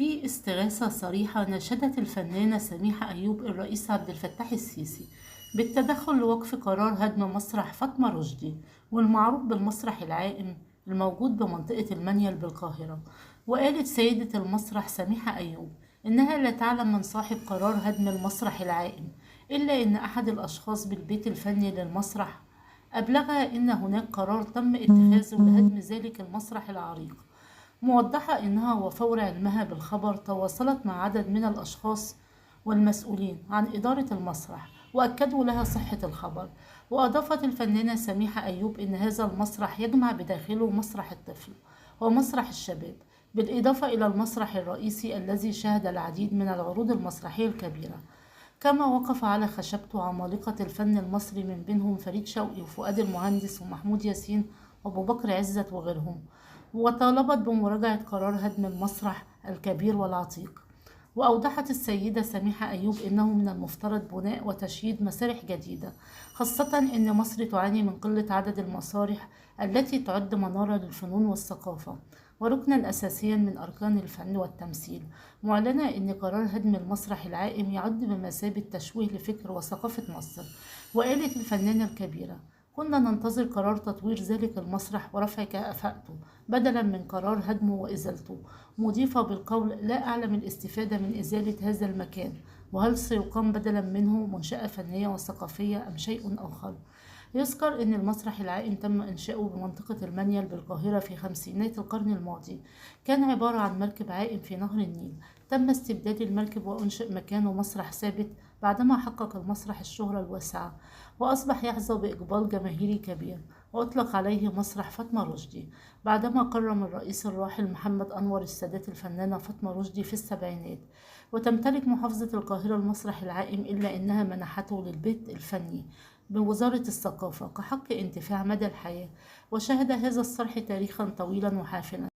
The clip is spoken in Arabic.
في استغاثة صريحة ناشدت الفنانة سميحة أيوب الرئيس عبد الفتاح السيسي بالتدخل لوقف قرار هدم مسرح فاطمة رشدي والمعروف بالمسرح العائم الموجود بمنطقة المنيل بالقاهرة. وقالت سيدة المسرح سميحة أيوب إنها لا تعلم من صاحب قرار هدم المسرح العائم، إلا إن أحد الأشخاص بالبيت الفني للمسرح أبلغها إن هناك قرار تم اتخاذه لهدم ذلك المسرح العريق، موضحة إنها وفور علمها بالخبر تواصلت مع عدد من الأشخاص والمسؤولين عن إدارة المسرح وأكدوا لها صحة الخبر. وأضافت الفنانة سميحة أيوب إن هذا المسرح يجمع بداخله مسرح الطفل ومسرح الشباب، بالإضافة إلى المسرح الرئيسي الذي شهد العديد من العروض المسرحية الكبيرة. كما وقف على خشبته عمالقة الفن المصري من بينهم فريد شوقي وفؤاد المهندس ومحمود ياسين وأبو بكر عزت وغيرهم، وطالبت بمراجعة قرار هدم المسرح الكبير والعتيق. وأوضحت السيدة سميحة أيوب إنه من المفترض بناء وتشييد مسارح جديدة، خاصة إن مصر تعاني من قلة عدد المسارح التي تعد منارة للفنون والثقافة وركنا أساسيا من أركان الفن والتمثيل، معلنة إن قرار هدم المسرح العائم يعد بمثابة تشويه لفكر وثقافة مصر. وقالت الفنانة الكبيرة: كنا ننتظر قرار تطوير ذلك المسرح ورفع كفاءته بدلا من قرار هدمه وإزالته، مضيفة بالقول: لا أعلم الاستفادة من إزالة هذا المكان، وهل سيقام بدلا منه منشأة فنية وثقافية أم شيء آخر. يذكر أن المسرح العائم تم إنشاؤه بمنطقة المنيل بالقاهرة في خمسينات القرن الماضي. كان عبارة عن مركب عائم في نهر النيل، تم استبدال المركب وأنشئ مكانه مسرح ثابت بعدما حقق المسرح الشهرة الواسعة، وأصبح يحظى بإقبال جماهيري كبير، وأطلق عليه مسرح فاطمة رشدي بعدما كرم الرئيس الراحل محمد أنور السادات الفنانة فاطمة رشدي في السبعينات. وتمتلك محافظة القاهرة المسرح العائم، إلا أنها منحته للبيت الفني بوزارة الثقافة كحق انتفاع مدى الحياة، وشهد هذا الصرح تاريخا طويلا وحافلا